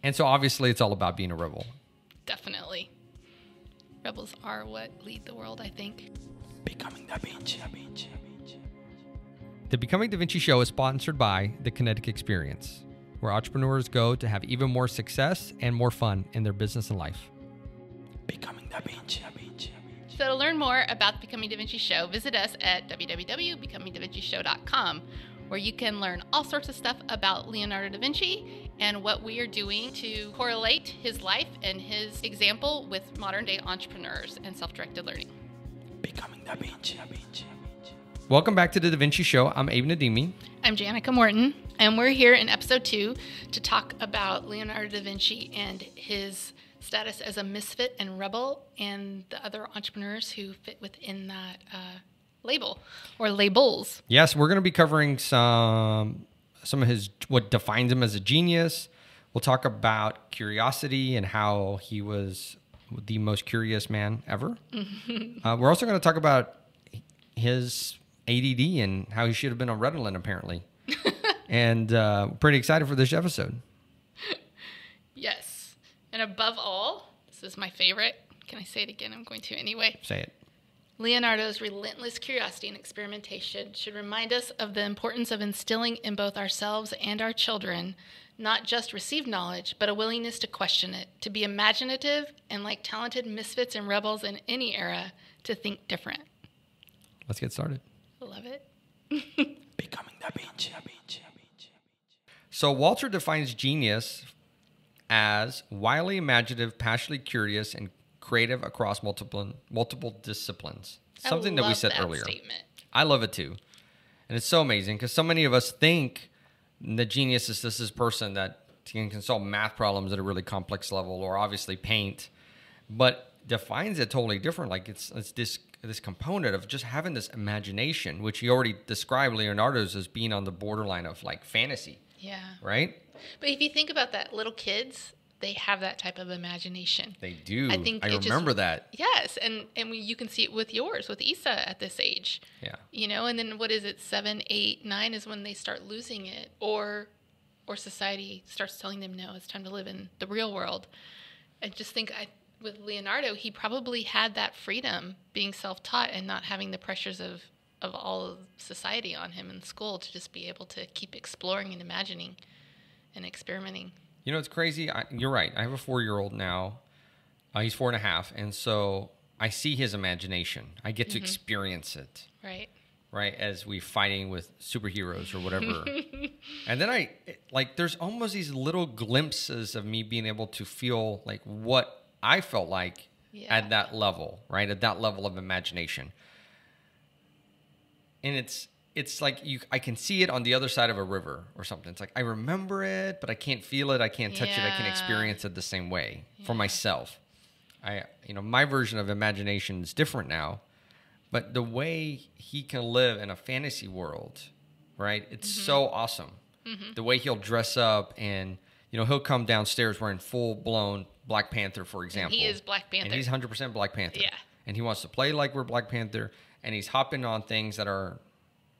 And so obviously it's all about being a rebel. Definitely. Rebels are what lead the world, I think. Becoming Da Vinci. The Becoming Da Vinci show is sponsored by the Kinetic Experience, where entrepreneurs go to have even more success and more fun in their business and life. Becoming Da Vinci. So to learn more about the Becoming Da Vinci show, visit us at www.becomingdavincishow.com, where you can learn all sorts of stuff about Leonardo da Vinci and what we are doing to correlate his life and his example with modern day entrepreneurs and self-directed learning. Becoming Da Vinci. Welcome back to the Da Vinci Show. I'm Abe and Nadimi. I'm Jannica Morton, and we're here in episode 2 to talk about Leonardo da Vinci and his status as a misfit and rebel and the other entrepreneurs who fit within that label or labels. Yes, we're going to be covering some of his, what defines him as a genius. We'll talk about curiosity and how he was the most curious man ever. We're also going to talk about his ADD and how he should have been on Ritalin, apparently. And pretty excited for this episode. Yes. And above all, this is my favorite. Can I say it again? I'm going to anyway. Say it. Leonardo's relentless curiosity and experimentation should remind us of the importance of instilling in both ourselves and our children not just receive knowledge, but a willingness to question it, to be imaginative, and like talented misfits and rebels in any era, to think different. Let's get started. I love it. Becoming Da Vinci. So Walter defines genius as wildly imaginative, passionately curious, and creative across multiple disciplines. Something that we said earlier. Statement. I love it too. And it's so amazing because so many of us think the genius is this person that can solve math problems at a really complex level or obviously paint, but defines it totally different. Like it's this component of just having this imagination, which he already described Leonardo's as being on the borderline of like fantasy. Yeah. Right? But if you think about that, little kids, they have that type of imagination. They do. I remember that. Yes, and you can see it with yours, with Issa at this age. Yeah. You know, and then what is it, 7, 8, 9 is when they start losing it, or society starts telling them, no, it's time to live in the real world. I just think with Leonardo, he probably had that freedom being self-taught and not having the pressures of all of society on him in school to just be able to keep exploring and imagining and experimenting. You know, it's crazy. You're right. I have a 4-year-old now. He's 4.5. And so I see his imagination. I get to experience it. Right. As we fighting with superheroes or whatever. And then there's almost these little glimpses of me being able to feel like what I felt like at that level, right? At that level of imagination. And it's like I can see it on the other side of a river or something. It's like I remember it, but I can't feel it. I can't touch it. I can't experience it the same way for myself. My version of imagination is different now, but the way he can live in a fantasy world, right? It's so awesome. The way he'll dress up and, he'll come downstairs wearing full-blown Black Panther, for example. And he is Black Panther. And he's 100% Black Panther. Yeah. And he wants to play like we're Black Panther. And he's hopping on things that are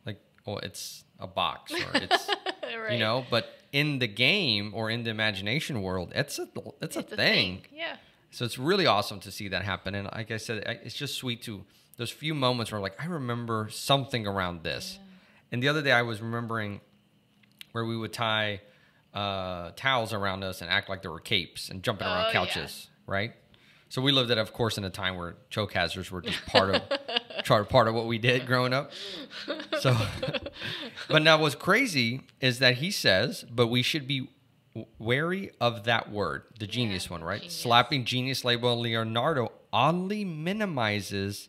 like, it's a box or it's, right. But in the game or in the imagination world, it's a thing. Yeah. So it's really awesome to see that happen. And like I said, it's just sweet to those few moments where I remember something around this. Yeah. And the other day I was remembering where we would tie towels around us and act like there were capes and jumping around couches, right? So we lived of course, in a time where choke hazards were just part of what we did growing up. So, but now what's crazy is that he says, but we should be wary of that word, the genius one, right? Genius. Slapping genius label on Leonardo oddly minimizes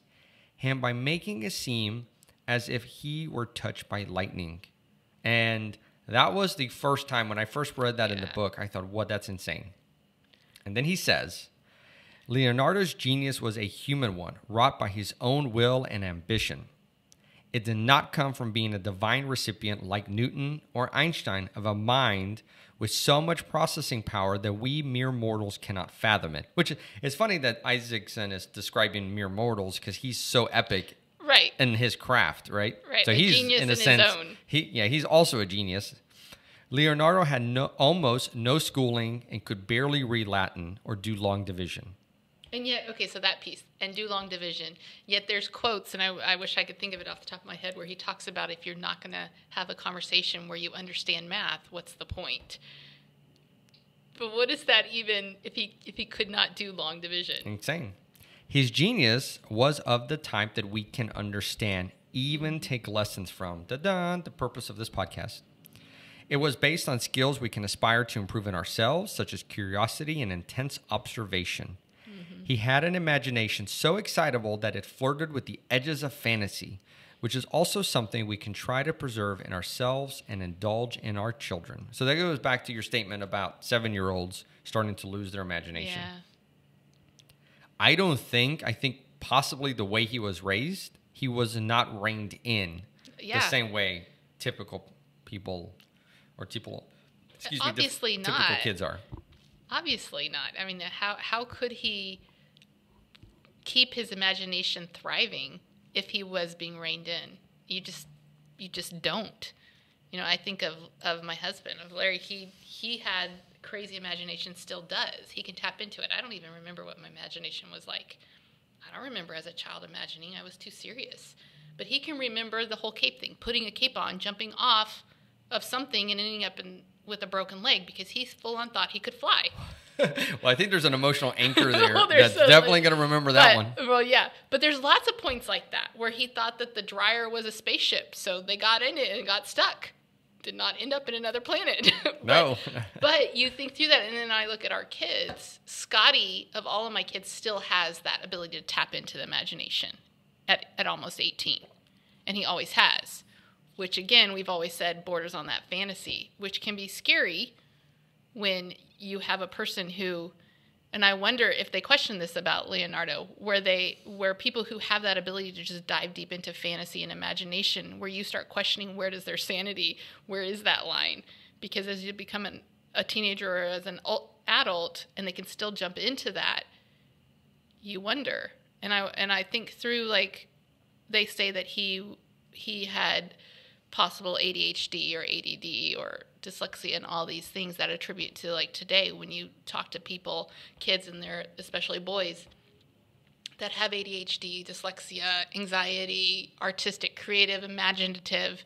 him by making it seem as if he were touched by lightning. And that was the first time when I first read that in the book, I thought, what, that's insane. And then he says, Leonardo's genius was a human one, wrought by his own will and ambition. It did not come from being a divine recipient like Newton or Einstein of a mind with so much processing power that we mere mortals cannot fathom it. Which is funny that Isaacson is describing mere mortals because he's so epic in his craft, right? Right, so a he's genius in a his sense, own. He's also a genius. Leonardo had almost no schooling and could barely read Latin or do long division. And yet, okay, so that piece, and do long division. Yet there's quotes, and I wish I could think of it off the top of my head, where he talks about if you're not going to have a conversation where you understand math, what's the point? But what is that even if he could not do long division? Insane. His genius was of the type that we can understand, even take lessons from. The purpose of this podcast. It was based on skills we can aspire to improve in ourselves, such as curiosity and intense observation. He had an imagination so excitable that it flirted with the edges of fantasy, which is also something we can try to preserve in ourselves and indulge in our children. So that goes back to your statement about 7-year-olds starting to lose their imagination. Yeah. I think possibly the way he was raised, he was not reined in the same way typical people or typical kids are. Obviously not. I mean, how could he keep his imagination thriving if he was being reined in? You just don't. You know, I think of my husband, of Larry. He had crazy imagination, still does. He can tap into it. I don't even remember what my imagination was like. I don't remember as a child imagining. I was too serious. But he can remember the whole cape thing, putting a cape on, jumping off of something and ending up with a broken leg because he's full on thought he could fly. Well, I think there's an emotional anchor there that's definitely going to remember that one. Well, yeah. But there's lots of points like that where he thought that the dryer was a spaceship, so they got in it and got stuck. Did not end up in another planet. No. But you think through that, and then I look at our kids. Scotty, of all of my kids, still has that ability to tap into the imagination at almost 18. And he always has. Which, again, we've always said borders on that fantasy, which can be scary when you have a person who, and I wonder if they question this about Leonardo, where people who have that ability to just dive deep into fantasy and imagination, where you start questioning where does their sanity, where is that line? Because as you become a teenager or as an adult, and they can still jump into that, you wonder. And I think through, like, they say that he had possible ADHD or ADD or dyslexia and all these things that attribute to, like, today when you talk to people, kids, and they're especially boys that have ADHD, dyslexia, anxiety, artistic, creative, imaginative,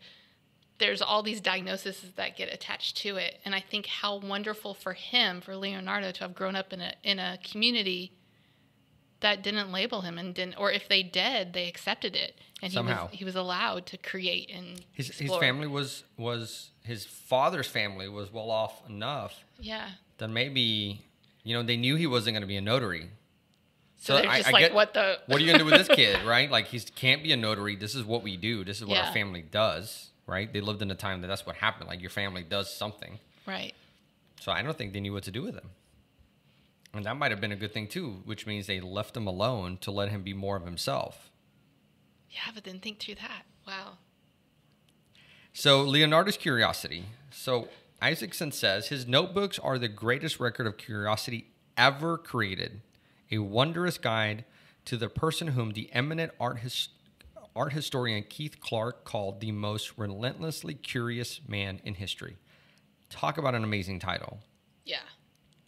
there's all these diagnoses that get attached to it. And I think how wonderful for him, for Leonardo, to have grown up in a community that didn't label him and didn't, or if they did, they accepted it. And somehow he was allowed to create and his family was his father's family was well off enough. Yeah. That maybe, they knew he wasn't going to be a notary. So they're just what are you going to do with this kid, right? Like, he can't be a notary. This is what we do. This is what our family does, right? They lived in a time that's what happened. Like, your family does something. Right. So I don't think they knew what to do with him. And that might have been a good thing, too, which means they left him alone to let him be more of himself. Yeah, but then think through that. Wow. So Leonardo's curiosity. So Isaacson says, his notebooks are the greatest record of curiosity ever created, a wondrous guide to the person whom the eminent art historian Keith Clark called the most relentlessly curious man in history. Talk about an amazing title. Yeah.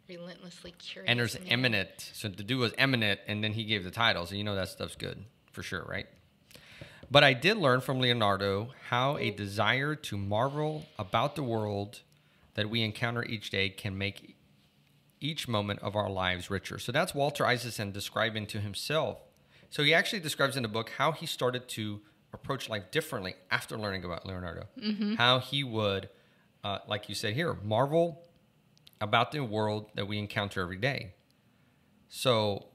Relentlessly curious. And there's eminent. So the dude was eminent, and then he gave the title. So that stuff's good for sure, right? But I did learn from Leonardo how a desire to marvel about the world that we encounter each day can make each moment of our lives richer. So that's Walter Isaacson describing to himself. So he actually describes in the book how he started to approach life differently after learning about Leonardo. Mm-hmm. How he would, like you said here, marvel about the world that we encounter every day. So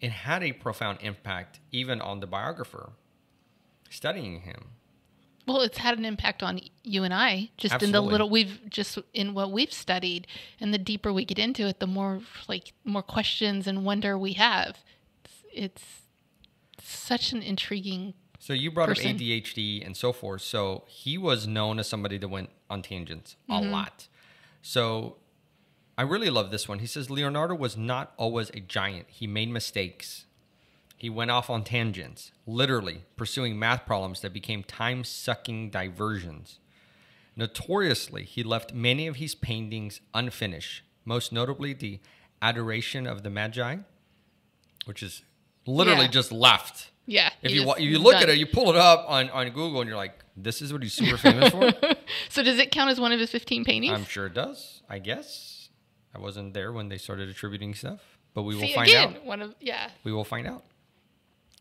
it had a profound impact even on the biographer studying him. Well, it's had an impact on you and I, just Absolutely. in what we've studied, and the deeper we get into it, the more questions and wonder we have. It's such an intriguing. So you brought up ADHD and so forth. So he was known as somebody that went on tangents a lot. So I really love this one. He says, Leonardo was not always a giant. He made mistakes. He went off on tangents, literally pursuing math problems that became time-sucking diversions. Notoriously, he left many of his paintings unfinished, most notably the Adoration of the Magi, which is literally just left. Yeah. If you look at it, you pull it up on Google, and you're like, this is what he's super famous for? So does it count as one of his 15 paintings? I'm sure it does, I guess. I wasn't there when they started attributing stuff, but we will find again, out. We will find out.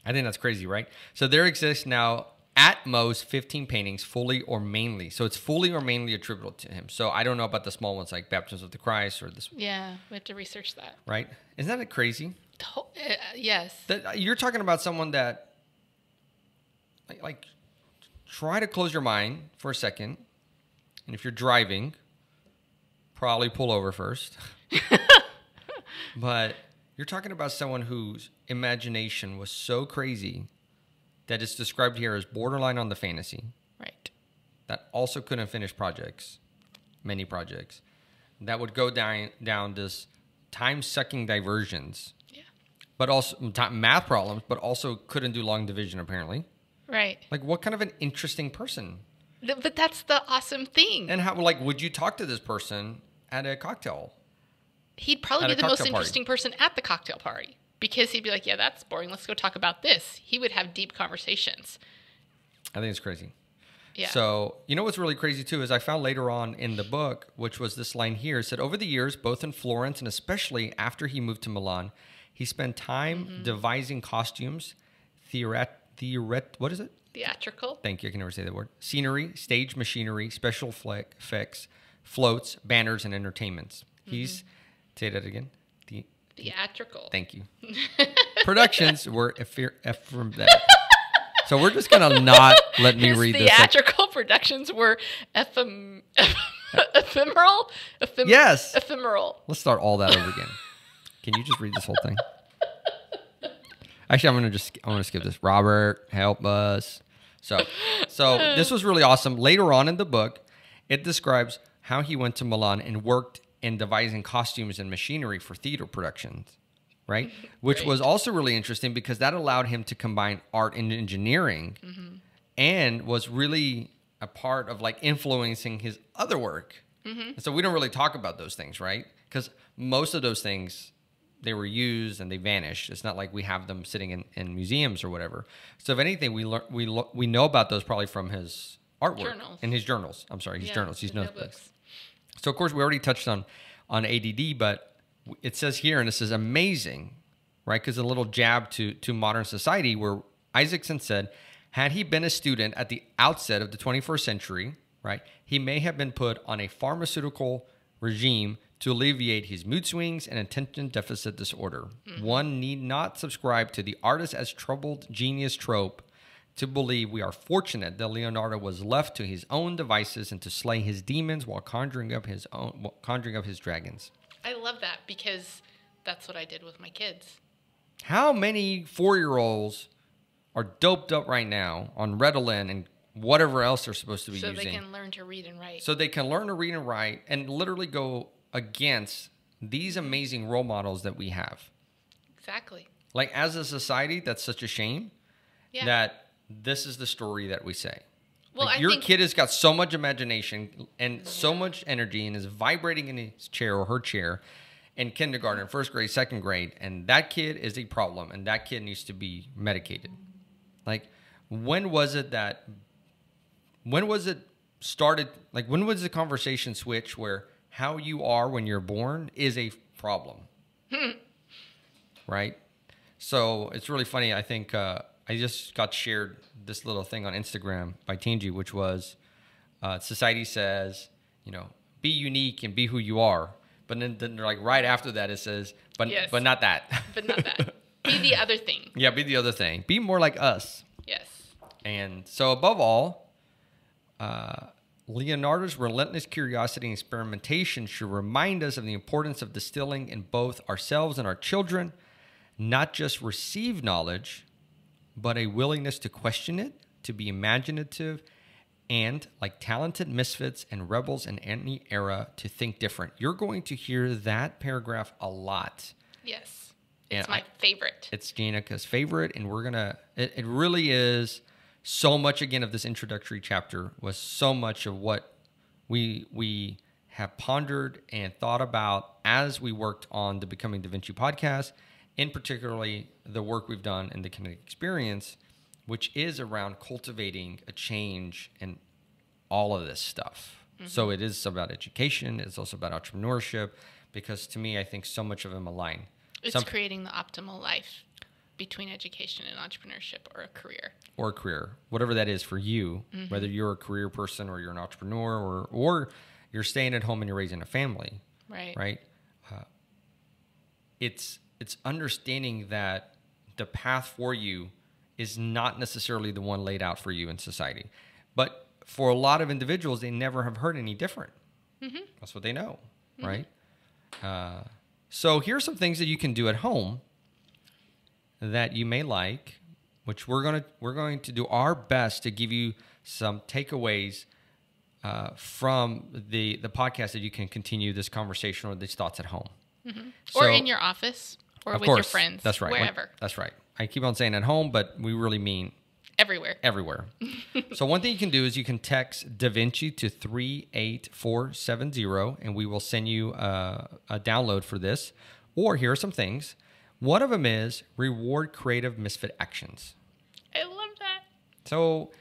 I think that's crazy, right? So there exists now at most 15 paintings, fully or mainly. So it's fully or mainly attributable to him. So I don't know about the small ones like Baptisms of the Christ or this. Yeah, we have to research that. Right? Isn't that crazy? Yes. You're talking about someone that, like, try to close your mind for a second. And if you're driving, probably pull over first. But you're talking about someone whose imagination was so crazy that it's described here as borderline on the fantasy. Right. That also couldn't finish many projects. That would go down this time-sucking diversions. Yeah. But also math problems, but also couldn't do long division apparently. Right. Like, what kind of an interesting person? But that's the awesome thing. And how, would you talk to this person at a cocktail? He'd probably be the most interesting person at the cocktail party because he'd be like, yeah, that's boring. Let's go talk about this. He would have deep conversations. I think it's crazy. Yeah. So, you know what's really crazy too is I found later on in the book, which was this line here, it said, over the years, both in Florence and especially after he moved to Milan, he spent time devising costumes, what is it? Theatrical. Thank you. I can never say that word. Scenery, stage machinery, special effects, floats, banners, and entertainments. He's, say that again. Theatrical. Thank you. Productions were so we're just going to not let me read this. Theatrical productions were ephemeral? Yes. Ephemeral. Let's start all that over again. Can you just read this whole thing? Actually, I'm going to skip this. Robert, help us. So this was really awesome. Later on in the book, it describes how he went to Milan and worked in devising costumes and machinery for theater productions, right? Which was also really interesting because that allowed him to combine art and engineering and was really a part of influencing his other work. And so we don't really talk about those things, right? Because most of those things, they were used and they vanished. It's not like we have them sitting in museums or whatever. So if anything, we know about those probably from his artwork and his journals. I'm sorry, his journals, his notebooks. So of course we already touched on ADD, but it says here, and it says amazing, right? Because a little jab to modern society, where Isaacson said, had he been a student at the outset of the 21st century, right, he may have been put on a pharmaceutical regime to alleviate his mood swings and attention deficit disorder. One need not subscribe to the artist as troubled genius trope to believe we are fortunate that Leonardo was left to his own devices and to slay his demons while conjuring up his dragons. I love that because that's what I did with my kids. How many 4-year-olds are doped up right now on Ritalin and whatever else they're supposed to be using? So they can learn to read and write. So they can learn to read and write and literally go against these amazing role models that we have. Exactly. As a society, that's such a shame that this is the story that we say. Well, your kid has got so much imagination and so much energy and is vibrating in his chair or her chair in kindergarten, first grade, second grade, and that kid is a problem, and that kid needs to be medicated. When was it started? When was the conversation switch where how you are when you're born is a problem? Right? So it's really funny. I think I just got shared this little thing on Instagram by Tangi, which was society says, be unique and be who you are. But then right after that, it says, but not that. But not that. Be the other thing. Yeah, be the other thing. Be more like us. Yes. And so above all, Leonardo's relentless curiosity and experimentation should remind us of the importance of distilling in both ourselves and our children, not just receive knowledge, but a willingness to question it, to be imaginative, and like talented misfits and rebels in any era, to think different. You're going to hear that paragraph a lot. Yes. It's my favorite. It's Jannica's favorite, and we're going to, it really is so much, again, of this introductory chapter was so much of what we have pondered and thought about as we worked on the Becoming Da Vinci podcast, in particularly the work we've done in the Kinetic Experience, which is around cultivating a change in all of this stuff. So it is about education. It's also about entrepreneurship, because to me, I think so much of them align. It's creating the optimal life between education and entrepreneurship, or a career. Or a career, whatever that is for you, whether you're a career person or you're an entrepreneur, or you're staying at home and you're raising a family. Right. It's understanding that the path for you is not necessarily the one laid out for you in society. But for a lot of individuals, they never have heard any different. That's what they know, right? So here's some things that you can do at home that you may like, which we're going to do our best to give you some takeaways from the podcast that you can continue this conversation or these thoughts at home. Or in your office, or with your friends. That's right. Wherever. That's right. I keep on saying at home, but we really mean everywhere. So one thing you can do is you can text Da Vinci to 38470, and we will send you a download for this. Or here are some things. One of them is reward creative misfit actions. I love that. So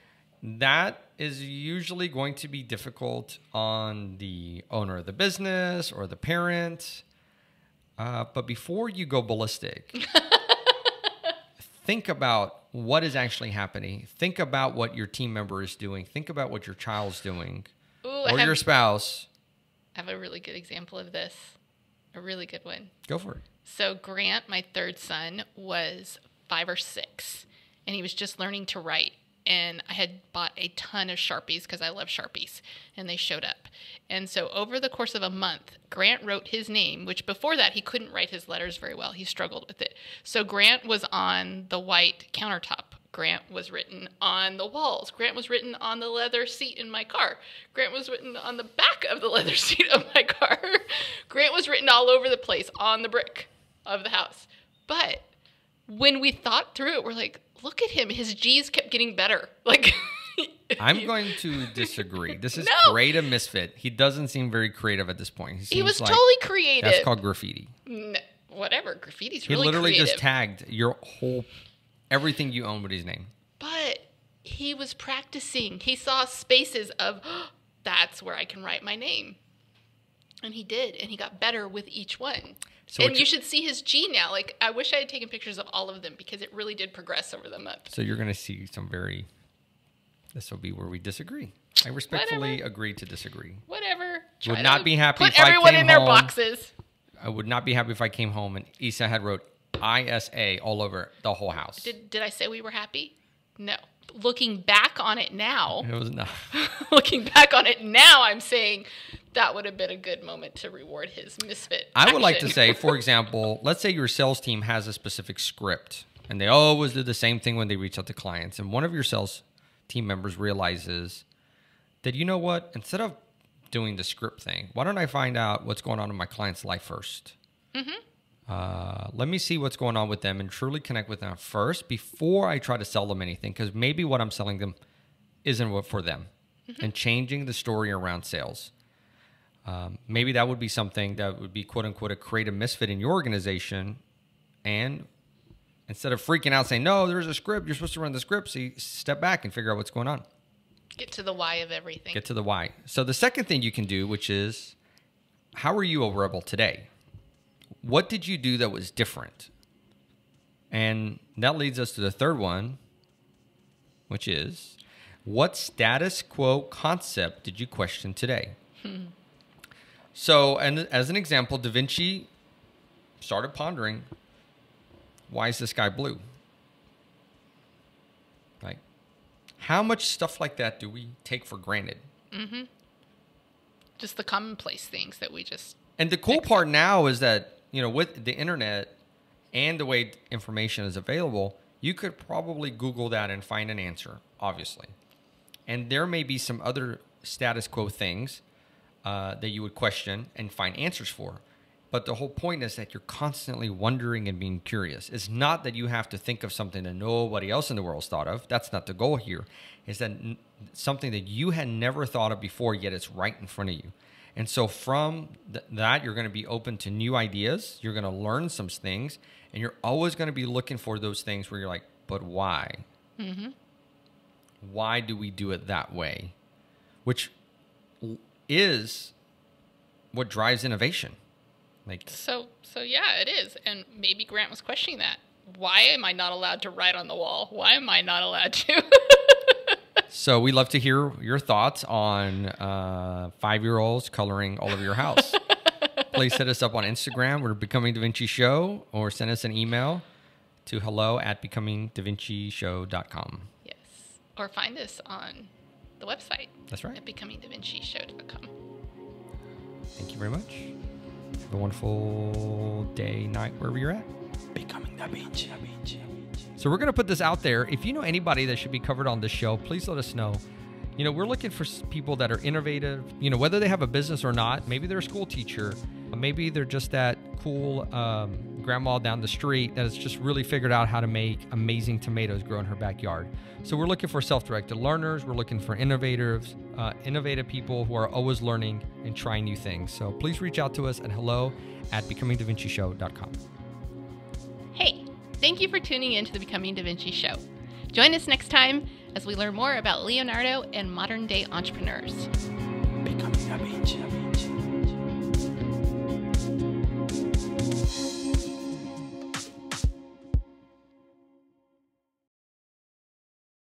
that is usually going to be difficult on the owner of the business or the parent. But before you go ballistic, think about what is actually happening. Think about what your team member is doing. Think about what your child's doing, or your spouse. I have a really good example of this. A really good one. Go for it. So Grant, my third son, was 5 or 6, and he was just learning to write. And I had bought a ton of Sharpies because I love Sharpies, and they showed up. And so over the course of a month, Grant wrote his name, which before that he couldn't write his letters very well. He struggled with it. So Grant was on the white countertop. Grant was written on the walls. Grant was written on the leather seat in my car. Grant was written on the back of the leather seat of my car. Grant was written all over the place on the brick of the house. But when we thought through it, we're like, look at him. His G's kept getting better. Like, I'm going to disagree. This is creative misfit. He doesn't seem very creative at this point. He was totally creative. That's called graffiti. No, whatever. Graffiti's really creative. He literally just tagged your whole, everything you own with his name. But he was practicing. He saw spaces of, that's where I can write my name. And he did. And he got better with each one. So and you should see his G now. Like, I wish I had taken pictures of all of them because it really did progress over the month. So you're going to see some this will be where we disagree. I respectfully agree to disagree. Whatever. Would not be happy if I came home. Put everyone in their boxes. I would not be happy if I came home and Isa had wrote ISA all over the whole house. Did I say we were happy? No. Looking back on it now. It was not. Looking back on it now, I'm saying that would have been a good moment to reward his misfit I would like to say, for example, let's say your sales team has a specific script, and they always do the same thing when they reach out to clients, and one of your sales team members realizes that, you know what, instead of doing the script thing, why don't I find out what's going on in my client's life first? Let me see what's going on with them and truly connect with them first before I try to sell them anything, because maybe what I'm selling them isn't what for them. And changing the story around sales. Maybe that would be something that would be, quote unquote, a creative misfit in your organization. And instead of freaking out saying, no, there's a script, you're supposed to run the script, so you step back and figure out what's going on. Get to the why of everything. Get to the why. So the second thing you can do, which is, how are you a rebel today? What did you do that was different? And that leads us to the third one, which is, what status quo concept did you question today? So, and as an example, Da Vinci started pondering, why is the sky blue? Like, how much stuff like that do we take for granted? Just the commonplace things that we just... And the cool part now is that, you know, with the internet and the way information is available, you could probably Google that and find an answer, obviously. And there may be some other status quo things that you would question and find answers for. But the whole point is that you're constantly wondering and being curious. It's not that you have to think of something that nobody else in the world's thought of. That's not the goal here. It's that something that you had never thought of before, yet it's right in front of you. And so from that, you're going to be open to new ideas. You're going to learn some things. And you're always going to be looking for those things where you're like, but why? Mm-hmm. Why do we do it that way? Which is what drives innovation. Like, so yeah, it is. And maybe Grant was questioning that. Why am I not allowed to write on the wall? Why am I not allowed to? So we love to hear your thoughts on 5-year-olds coloring all over your house. Please hit us up on Instagram. We're Becoming Da Vinci Show, or send us an email to hello@becomingdavinchishow.com. Yes. Or find us on the website. That's right. At becomingdavinchishow.com. Thank you very much. Have a wonderful day, night, wherever you're at. Becoming Da Vinci. So we're going to put this out there. If you know anybody that should be covered on this show, please let us know. You know, we're looking for people that are innovative, you know, whether they have a business or not. Maybe they're a school teacher. Maybe they're just that cool grandma down the street that has just really figured out how to make amazing tomatoes grow in her backyard. So we're looking for self-directed learners. We're looking for innovators, innovative people who are always learning and trying new things. So please reach out to us at hello@becomingdavinchishow.com. Hey, thank you for tuning in to the Becoming Da Vinci Show. Join us next time as we learn more about Leonardo and modern-day entrepreneurs.